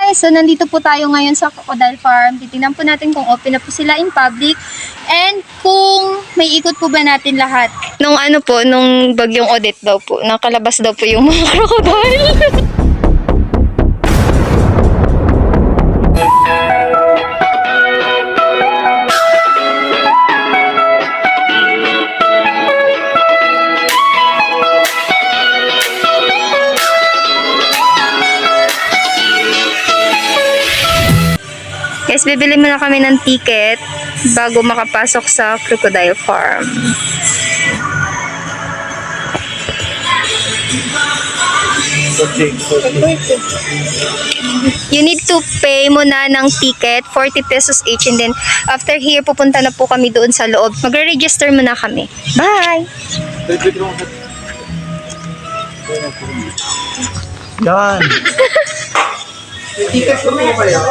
guys, so nandito po tayo ngayon sa Crocodile Farm. Titingnan po natin kung open na po sila in public and kung may ikot po ba natin lahat. Nung bagyong Odette daw po, nakalabas daw po yung mga crocodile. Guys, bibili muna kami ng ticket bago makapasok sa Crocodile Farm. You need to pay muna ng ticket, 40 pesos each, and then after here, pupunta na po kami doon sa loob. Magre-register muna kami. Bye! Yan! Ticket po mo kayo?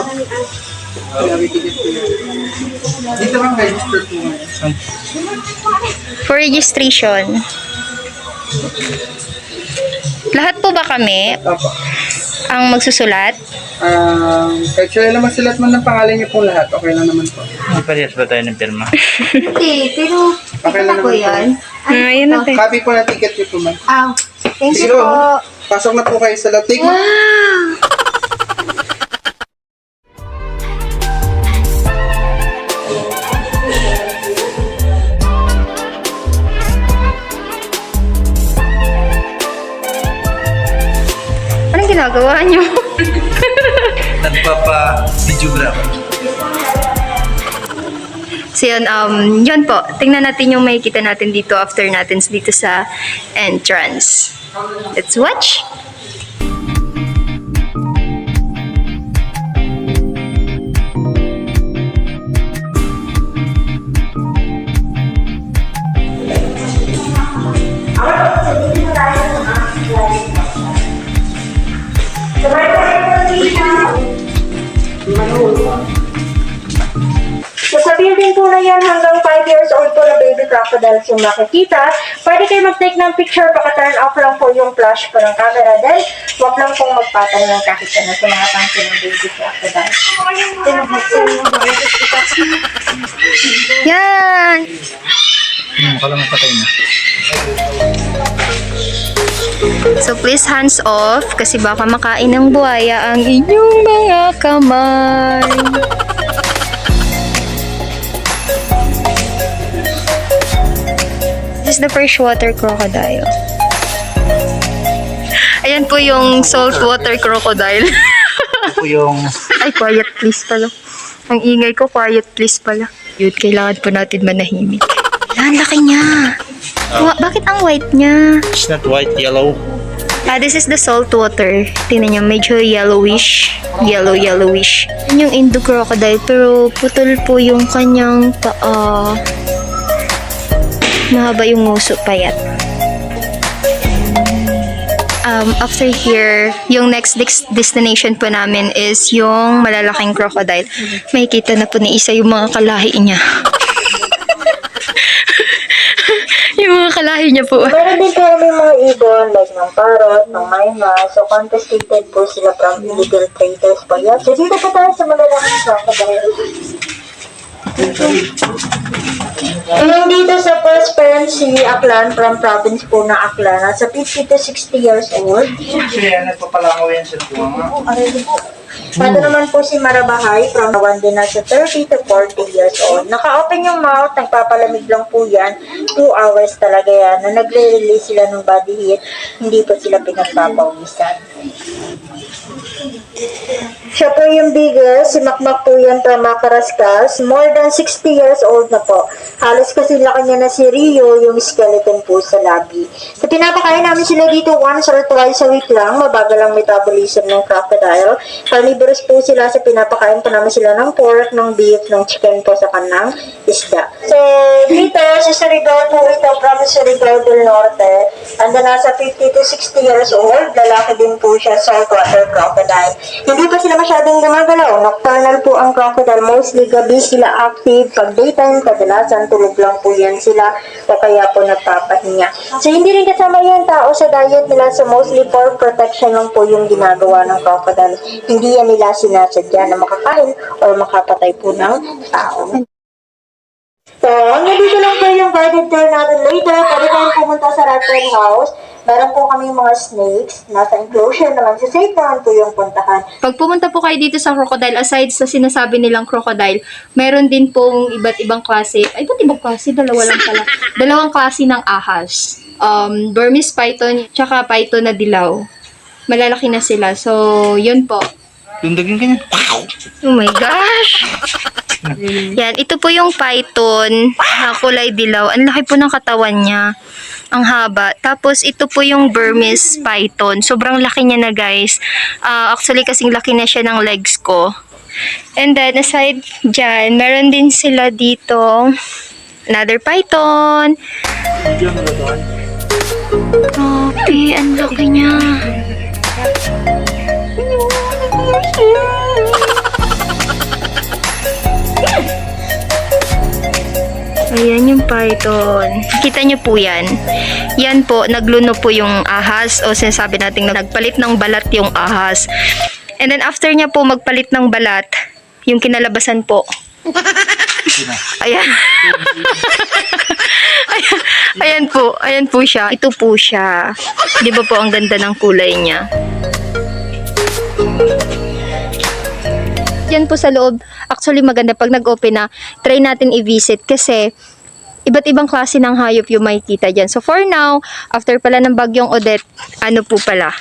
Dito lang register po ngayon. For registration. Lahat po ba kami Opo. ang magsusulat? Actually naman sulat mo ng pangalan niyo po lahat. Okay lang naman po. Parehas ba tayo ng pirma? Hindi, pero Okay lang naman po. Ayun na tayo. Copy po na ticket niyo po, ma'am. Thank you Sige po. Pasok na po kayo sa loob. Take mo. Wow! Anong ginagawa niyo? Nagpapa-videograph. So yun po. Tingnan natin yung makikita natin dito after natin dito sa entrance. Let's watch! So sa building po na yan, hanggang 5 years old po na baby crocodiles yung makikita. Pwede kayo mag-take ng picture, paka-turn off lang po yung flash po ng camera. Then, huwag lang pong magpatay ng kahit ano sa mga pangkin ng baby crocodile. Yan! Mukha lang patay na. So please hands off kasi baka makain ng buhaya ang inyong mga kamay. This is the freshwater crocodile. Ayan po yung saltwater crocodile. Ito po yung... Ay, quiet please pala. Ang ingay ko, quiet please pala. Yun, kailangan po natin manahimik. Ang laki niya. Bakit ang white niya? It's not white, yellow. This is the saltwater. Tingnan niyo, medyo yellowish. Yellowish. Yun yung Indo crocodile, pero putol po yung kanyang paa. Mahaba yung nguso, payat. After here, yung next destination po namin is yung malalaking crocodile. Makikita na po ni Isa yung mga kalahi niya. Yung mga kalahi niya po. Meron din po kami mga ibon, like ng parrot, ng mayma. So, confiscated po sila from illegal traders po yan. So, dito po tayo sa malalaking crocodile. And dito sa Prosperency, Aklan, from province po na Aklan, nasa 50 to 60 years old. Kaya nagpapalangaw yan sa tuwang. Pato naman po si Marabahay, from one din nasa 30 to 40 years old. Naka-open yung mouth, nagpapalamig lang po yan. 2 hours talaga yan. Na nagre-release sila ng body heat, hindi po sila pinagpapawisan. Siya po yung biggest, si Makmak po yan from Makaraskas. More than 60 years old na po. Halos kasi laki niya na si Rio, yung skeleton po sa labi. So pinapakain namin sila dito once or twice a week lang. Mabagal ang metabolism ng crocodile. Carnivorous po sila, sa pinapakain po namin sila ng pork, ng beef, ng chicken po sa kanang isda. So dito, si Surigao po ito from Surigao del Norte. And then nasa 50 to 60 years old, lalaki din po siya, saltwater crocodile. Hindi pa sila masyadong gumagalaw. Nocturnal po ang crocodile. Mostly gabi sila active. Pag daytime, kadalasan tulog lang po yan sila o kaya po nagpapahinga. So hindi rin kasama yung tao sa diet nila. So mostly for protection lang po yung ginagawa ng crocodile. Hindi yan nila sinasadya na makakain or makapatay po ng tao. So, hanggang dito lang po yung guided tour natin later. Pwede kayong pumunta sa reptile house. Meron po kami mga snakes. Nasa enclosure naman. So, safe naman po yung puntahan. Pag pumunta po kayo dito sa crocodile, aside sa sinasabi nilang crocodile, meron din pong iba't ibang klase. Ay, iba't ibang klase? Dalawa lang pala. Dalawang klase ng ahas. Burmese python, tsaka python na dilaw. Malalaki na sila. So, yun po. Tundagin ka niya. Oh my gosh! Yan, ito po yung python na kulay dilaw. Ang laki po ng katawan niya. Ang haba. Tapos, ito po yung Burmese python. Sobrang laki niya na, guys. Actually, kasing laki na siya ng legs ko. And then, aside dyan, meron din sila dito. Another python. Grabe, ang laki niya. Ayan yung python. Kita nyo po yan. Yan po, nagluno po yung ahas o sinasabi natin na nagpalit ng balat yung ahas. And then after niya po magpalit ng balat, yung kinalabasan po. Ayan. Ayan po siya. Ito po siya. Di ba po ang ganda ng kulay niya? Yan po sa loob. Actually, maganda pag nag-open na, try natin i-visit kasi iba't ibang klase ng hayop yung makikita dyan. So, for now, after pala ng bagyong Odette, ano po pala?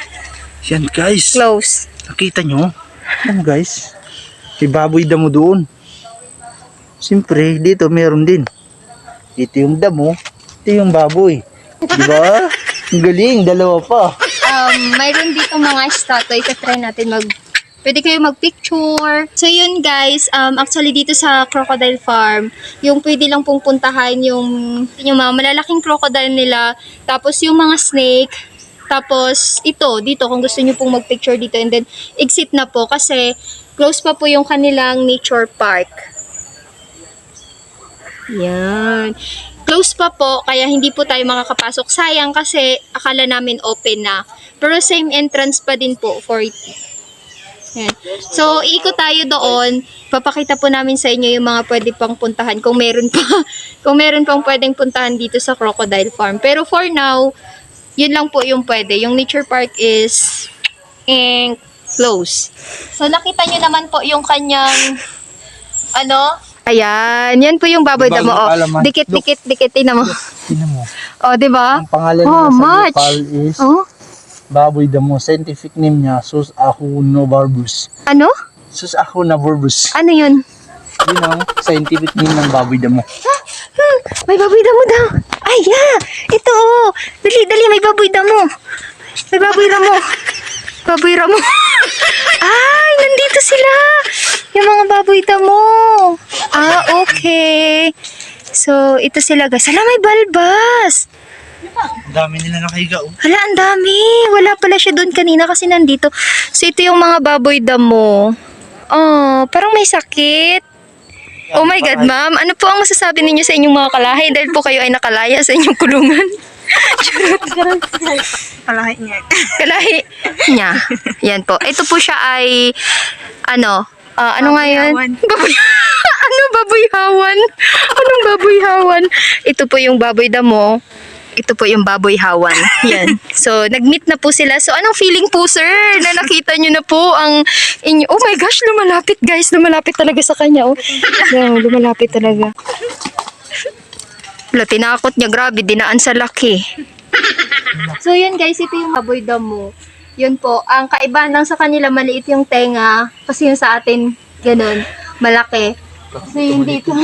Yan guys. Close. Nakita nyo? Ano guys? May baboy damo doon. Siyempre, dito meron din. Ito yung damo, ito yung baboy. Diba? Ang galing, dalawa pa. Mayroon dito mga statue. Try natin pwede kayo mag-picture. So yun guys, actually dito sa Crocodile Farm, yung pwede lang pong puntahan yung mga malalaking crocodile nila, tapos yung mga snake, tapos dito kung gusto niyo pong mag-picture dito, and then exit na po kasi close pa po yung kanilang nature park. Yan. Close pa po, kaya hindi po tayo makakapasok. Sayang kasi akala namin open na. Pero same entrance pa din po, 40. Yan. So, ikot tayo doon. Papakita po namin sa inyo yung mga pwede pang puntahan kung meron pa. Kung meron pang pwedeng puntahan dito sa Crocodile Farm. Pero for now, yun lang po yung pwede. Yung nature park is close. So, nakita nyo naman po yung kanyang ayan. Yan po yung baboy damo. Oh. Dikit. Tingnan mo. Tingnan mo. Oh, di ba? Ang pangalan Oh, niya sa much. local is baboy damo. Scientific name niya, Sus Ahunobarbus. Ano? Sus Ahunobarbus. Ano yun? Yun ang scientific name ng baboy damo. May baboy damo daw. Ay, yeah. Ito, oh. Dali, may baboy damo. May baboy ramo. Baboy ramo. Ay, nandito sila. Yung mga baboy damo. Okay. So, ito sila, guys. Hala, may balbas. Ang dami nila nakahiga. Oh. Hala, ang dami. Wala pala siya doon kanina kasi nandito. So, ito yung mga baboy damo. Oh, parang may sakit. Oh my God, ma'am. Ano po ang masasabi ninyo sa inyong mga kalahi dahil po kayo ay nakalaya sa inyong kulungan? Kalahi niya. Kalahi niya. Yan po. Ito po siya ay ano nga yun? Baboy-hawan. Anong baboy-hawan? Ito po yung baboy damo. Ito po yung baboy hawan. Yan. So, nag-meet na po sila. So, anong feeling po, sir? Na nakita nyo na po ang inyo. Oh my gosh, lumalapit, guys. Lumalapit talaga sa kanya, oh. Yan, lumalapit talaga. Wala, tinakot niya. Grabe, dinaan sa laki. So, yun, guys. Ito yung baboy damo. Yun po. Ang kaibahan lang sa kanila, maliit yung tenga. Kasi yung sa atin, ganun, malaki. So, yun dito.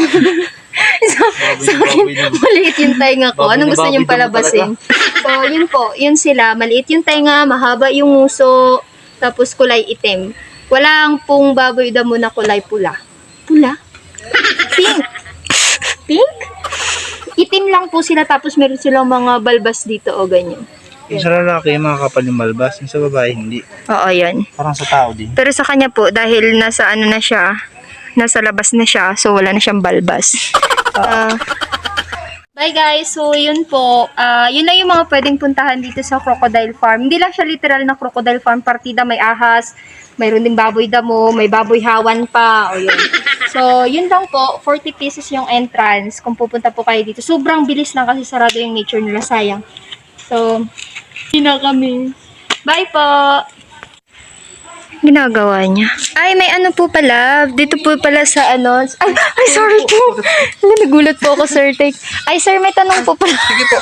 Sa akin, maliit yung tenga ko. Anong gusto niyong palabasin? So, yun po. Yun sila. Maliit yung tenga, mahaba yung nguso, tapos kulay itim. Walang pong baboy damo na kulay pula. Pula? Pink. Pink? Itim lang po sila, tapos meron silang mga balbas dito o ganyan. Yung sa lalaki, makakapal yung balbas. Yung sa babae, hindi. Oo, yan. Parang sa tao din. Pero sa kanya po, dahil nasa ano na siya, nasa labas na siya, so wala na siyang balbas. Bye guys, so yun po, yun lang yung mga pwedeng puntahan dito sa Crocodile Farm. Hindi lang siya literal na Crocodile Farm, partida may ahas, mayroon din baboy damo, may baboy hawan pa, o yun. So yun lang po, 40 pesos yung entrance kung pupunta po kayo dito. Sobrang bilis lang kasi sarado yung nature nila, sayang. So, yun na kami. Bye po! Ginagawa niya. Ay, may ano po pala. Dito po pala sa ano. Ay sorry po. Nagulat po ako, Sir Tek. Ay, sir, may tanong po pala. Sige po.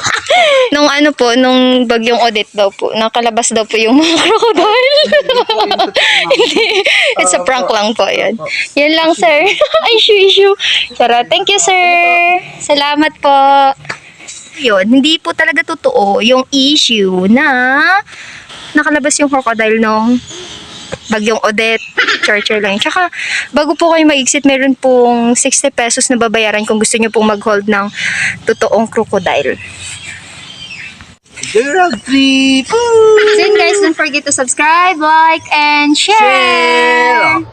Nung ano po, nung bagyong Odette daw po, nakalabas daw po yung mga crocodile. Hindi. It's a prank lang po, yan. Yan lang, sir. Ay, issue. Tara, thank you, sir. Salamat po. Yun, hindi po talaga totoo yung issue na nakalabas yung crocodile nung bagyong Odette. Churchill lang. Tsaka, bago po kayo mag-exit, meron pong 60 pesos na babayaran kung gusto nyo pong mag-hold ng totoong crocodile. Girl trip! So yun guys, don't forget to subscribe, like, and share!